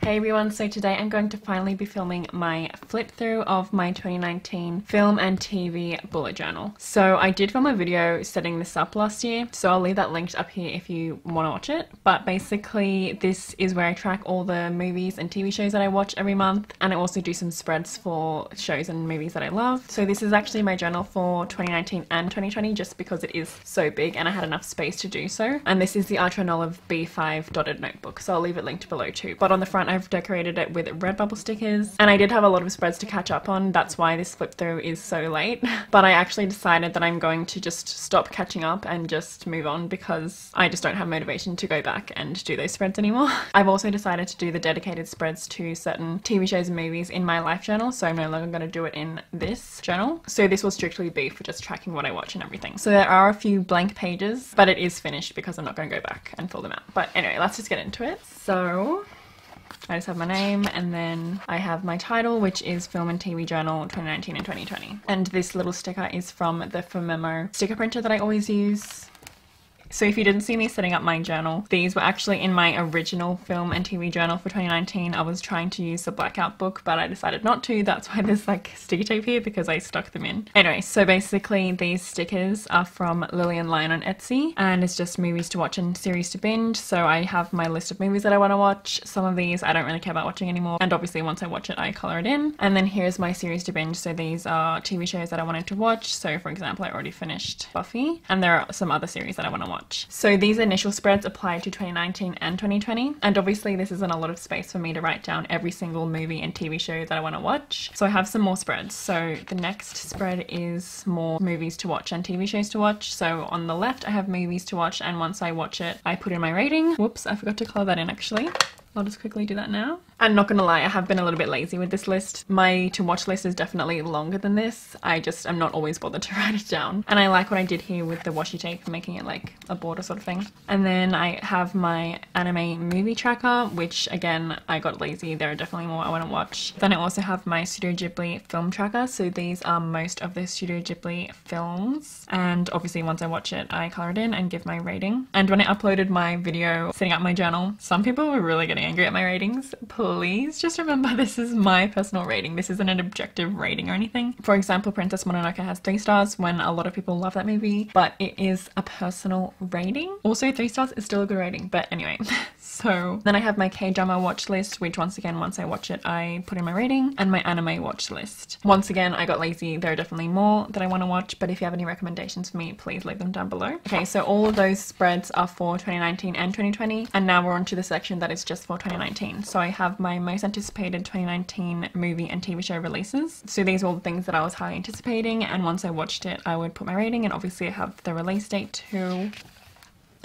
Hey everyone, so today I'm going to finally be filming my flip through of my 2019 film and TV bullet journal. So I did film a video setting this up last year, so I'll leave that linked up here if you want to watch it. But basically this is where I track all the movies and TV shows that I watch every month, and I also do some spreads for shows and movies that I love. So this is actually my journal for 2019 and 2020 just because it is so big and I had enough space to do so. And this is the Ultra Olive B5 dotted notebook, so I'll leave it linked below too. But on the front I've decorated it with Redbubble stickers, and I did have a lot of spreads to catch up on. That's why this flip through is so late. But I actually decided that I'm going to just stop catching up and just move on because I just don't have motivation to go back and do those spreads anymore. I've also decided to do the dedicated spreads to certain TV shows and movies in my life journal, so I'm no longer going to do it in this journal. So this will strictly be for just tracking what I watch and everything. So there are a few blank pages, but it is finished because I'm not going to go back and fill them out. But anyway, let's just get into it. So I just have my name, and then I have my title, which is Film and TV Journal 2019 and 2020. And this little sticker is from the For Memo sticker printer that I always use. So if you didn't see me setting up my journal, these were actually in my original film and TV journal for 2019. I was trying to use the blackout book, but I decided not to. That's why there's like sticky tape here, because I stuck them in. Anyway, so basically these stickers are from Lillian Lion on Etsy, and it's just movies to watch and series to binge. So I have my list of movies that I want to watch. Some of these I don't really care about watching anymore, and obviously once I watch it I color it in. And then here's my series to binge. So these are TV shows that I wanted to watch. So for example, I already finished Buffy, and there are some other series that I want to watch. So these initial spreads apply to 2019 and 2020, and obviously this isn't a lot of space for me to write down every single movie and TV show that I want to watch. So I have some more spreads. So the next spread is more movies to watch and TV shows to watch. So on the left I have movies to watch, and once I watch it I put in my rating. Whoops, I forgot to color that in actually. I'll just quickly do that now. And not gonna lie, I have been a little bit lazy with this list. My to watch list is definitely longer than this. I'm not always bothered to write it down. And I like what I did here with the washi tape, making it like a border sort of thing. And then I have my anime movie tracker, which again, I got lazy. There are definitely more I wanna watch. Then I also have my Studio Ghibli film tracker. So these are most of the Studio Ghibli films. And obviously once I watch it, I color it in and give my rating. And when I uploaded my video setting up my journal, some people were really getting angry at my ratings. Please just remember this is my personal rating. This isn't an objective rating or anything. For example, Princess Mononoke has 3 stars when a lot of people love that movie, but it is a personal rating. Also 3 stars is still a good rating, but anyway. So then I have my K-drama watch list, which once again, once I watch it, I put in my rating, and my anime watch list. Once again, I got lazy. There are definitely more that I want to watch, but if you have any recommendations for me, please leave them down below. Okay, so all of those spreads are for 2019 and 2020, and now we're on to the section that is just for 2019. So I have my most anticipated 2019 movie and TV show releases. So these are all the things that I was highly anticipating, and once I watched it, I would put my rating, and obviously I have the release date too.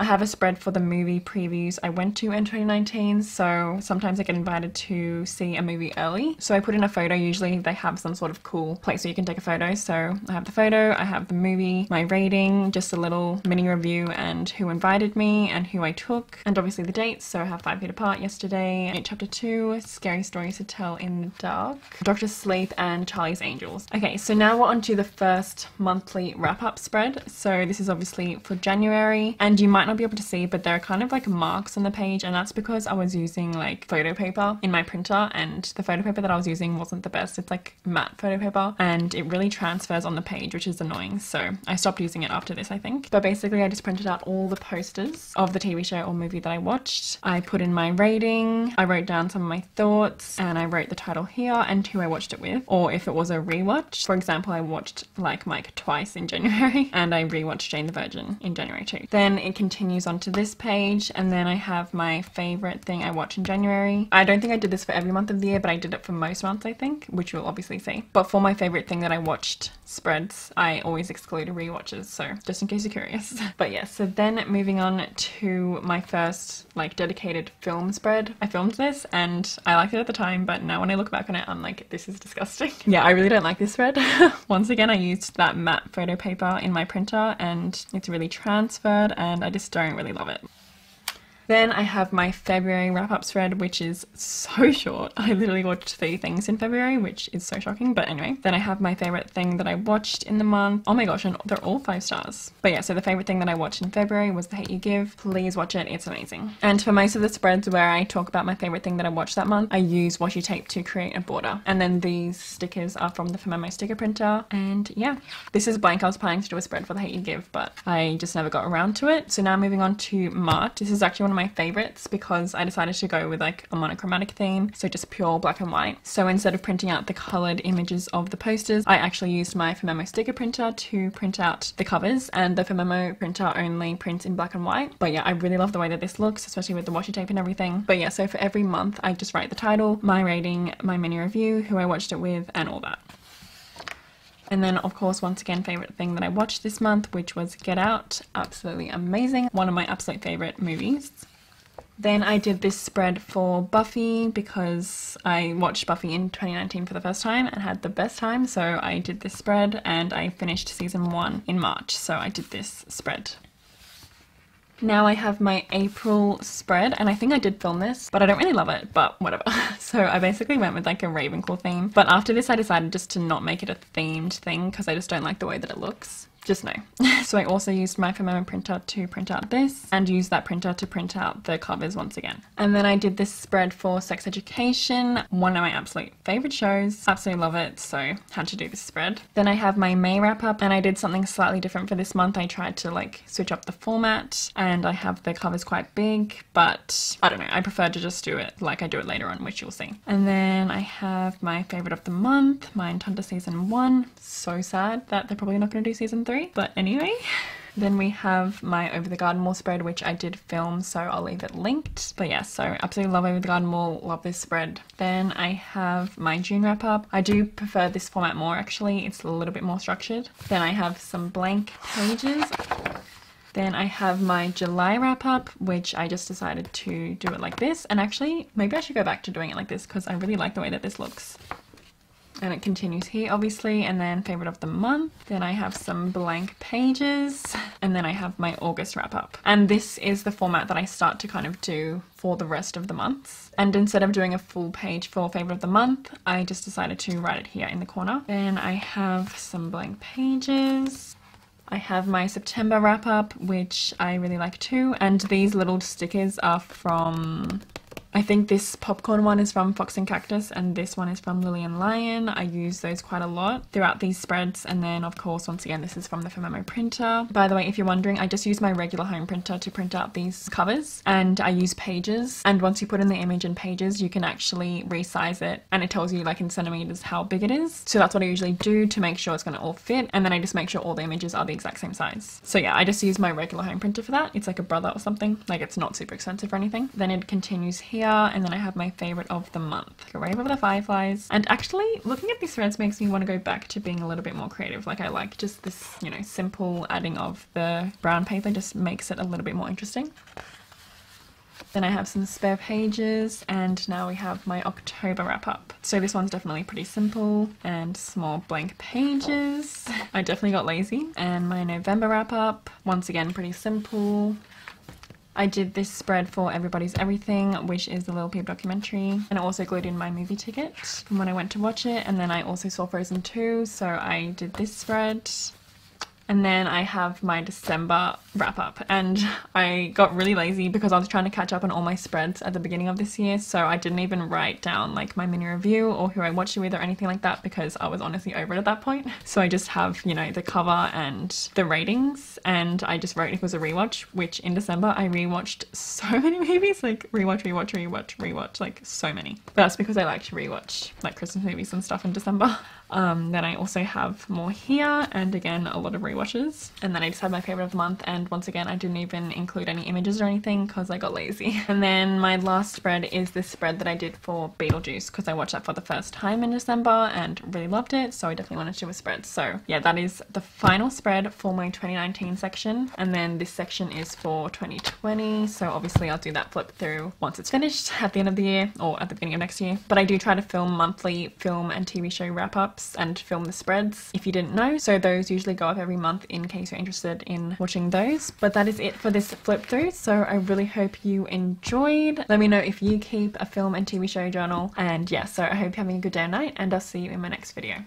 I have a spread for the movie previews I went to in 2019, so sometimes I get invited to see a movie early. So I put in a photo. Usually they have some sort of cool place where you can take a photo. So I have the photo, I have the movie, my rating, just a little mini review, and who invited me and who I took, and obviously the dates. So I have 5 Feet Apart, Yesterday, Chapter 2, Scary Stories to Tell in the Dark, Dr. Sleep, and Charlie's Angels. Okay, so now we're on to the first monthly wrap-up spread. So this is obviously for January, and you might not be able to see, but there are kind of like marks on the page, and that's because I was using like photo paper in my printer, and the photo paper that I was using wasn't the best. It's like matte photo paper, and it really transfers on the page, which is annoying. So I stopped using it after this, I think. But basically I just printed out all the posters of the TV show or movie that I watched. I put in my rating, I wrote down some of my thoughts, and I wrote the title here and who I watched it with, or if it was a rewatch. For example, I watched like Mike twice in January, and I rewatched Jane the Virgin in January too. Then it continues onto this page, and then I have my favorite thing I watched in January. I don't think I did this for every month of the year, but I did it for most months, I think, which you'll obviously see. But for my favorite thing that I watched spreads, I always exclude rewatches, so just in case you're curious. But yeah, so then moving on to my first like dedicated film spread. I filmed this and I liked it at the time, but now when I look back on it, I'm like, this is disgusting. Yeah, I really don't like this spread. Once again, I used that matte photo paper in my printer, and it's really transferred, and I just don't really love it. Then I have my February wrap-up spread, which is so short. I literally watched 3 things in February, which is so shocking, but anyway. Then I have my favorite thing that I watched in the month. Oh my gosh, and they're all 5 stars. But yeah, so the favorite thing that I watched in February was The Hate You Give. Please watch it, it's amazing. And for most of the spreads where I talk about my favorite thing that I watched that month, I use washi tape to create a border. And then these stickers are from the Fomemo sticker printer. And yeah, this is blank. I was planning to do a spread for The Hate You Give, but I just never got around to it. So now moving on to March. This is actually one of my favorites because I decided to go with like a monochromatic theme, so just pure black and white. So instead of printing out the colored images of the posters, I actually used my Fomemo sticker printer to print out the covers, and the Fomemo printer only prints in black and white. But yeah, I really love the way that this looks, especially with the washi tape and everything. But yeah, so for every month I just write the title, my rating, my mini review, who I watched it with, and all that. And then of course, once again, favorite thing that I watched this month, which was Get Out. Absolutely amazing. One of my absolute favorite movies. Then I did this spread for Buffy because I watched Buffy in 2019 for the first time and had the best time. So I did this spread and I finished season 1 in March. So I did this spread. Now I have my April spread, and I think I did film this, but I don't really love it, but whatever. So I basically went with like a Ravenclaw theme, but after this I decided just to not make it a themed thing because I just don't like the way that it looks. Just no. So I also used my Fomemo printer to print out this and used that printer to print out the covers once again. And then I did this spread for Sex Education, one of my absolute favorite shows. Absolutely love it, so had to do this spread. Then I have my May wrap up, and I did something slightly different for this month. I tried to like switch up the format, and I have the covers quite big, but I don't know, I prefer to just do it like I do it later on, which you'll see. And then I have my favorite of the month, Mindhunter season 1. So sad that they're probably not going to do season 3. But anyway, then we have my Over the Garden Wall spread, which I did film, so I'll leave it linked. But yeah, so absolutely love Over the Garden Wall, love this spread. Then I have my June wrap up. I do prefer this format more actually, it's a little bit more structured. Then I have some blank pages. Then I have my July wrap up, which I just decided to do it like this. And actually, maybe I should go back to doing it like this because I really like the way that this looks. And it continues here obviously, and then favorite of the month. Then I have some blank pages, and then I have my August wrap up. And this is the format that I start to kind of do for the rest of the months. And instead of doing a full page for favorite of the month, I just decided to write it here in the corner. Then I have some blank pages. I have my September wrap up, which I really like too. And these little stickers are from, I think this popcorn one is from Fox and Cactus, and this one is from Lily and Lion. I use those quite a lot throughout these spreads. And then of course, once again, this is from the Fomemo printer. By the way, if you're wondering, I just use my regular home printer to print out these covers, and I use pages. And once you put in the image in pages, you can actually resize it, and it tells you like in centimeters how big it is. So that's what I usually do to make sure it's going to all fit. And then I just make sure all the images are the exact same size. So yeah, I just use my regular home printer for that. It's like a Brother or something, like it's not super expensive or anything. Then it continues here, and then I have my favorite of the month, A Rave of the Fireflies. And actually looking at these threads makes me want to go back to being a little bit more creative. Like I like just this, you know, simple adding of the brown paper just makes it a little bit more interesting. Then I have some spare pages, and now we have my October wrap up. So this one's definitely pretty simple and small blank pages. I definitely got lazy. And my November wrap up, once again pretty simple. I did this spread for Everybody's Everything, which is the Little Peep documentary, and I also glued in my movie ticket from when I went to watch it. And then I also saw Frozen 2, so I did this spread. And then I have my December wrap up, and I got really lazy because I was trying to catch up on all my spreads at the beginning of this year, so I didn't even write down like my mini review or who I watched it with or anything like that because I was honestly over it at that point. So I just have, you know, the cover and the ratings, and I just wrote it was a rewatch, which in December I rewatched so many movies, like rewatch, like so many. But that's because I like to rewatch like Christmas movies and stuff in December. Then I also have more here, and again a lot of rewatches. And then I just had my favorite of the month, and once again I didn't even include any images or anything because I got lazy. And then my last spread is this spread that I did for Beetlejuice because I watched that for the first time in December and really loved it, so I definitely wanted to do a spread. So yeah, that is the final spread for my 2019 section, and then this section is for 2020, so obviously I'll do that flip through once it's finished at the end of the year or at the beginning of next year. But I do try to film monthly film and TV show wrap-ups and film the spreads, if you didn't know. So those usually go up every month month in case you're interested in watching those. But that is it for this flip through, so I really hope you enjoyed. Let me know if you keep a film and TV show journal, and yeah, so I hope you're having a good day and night, and I'll see you in my next video.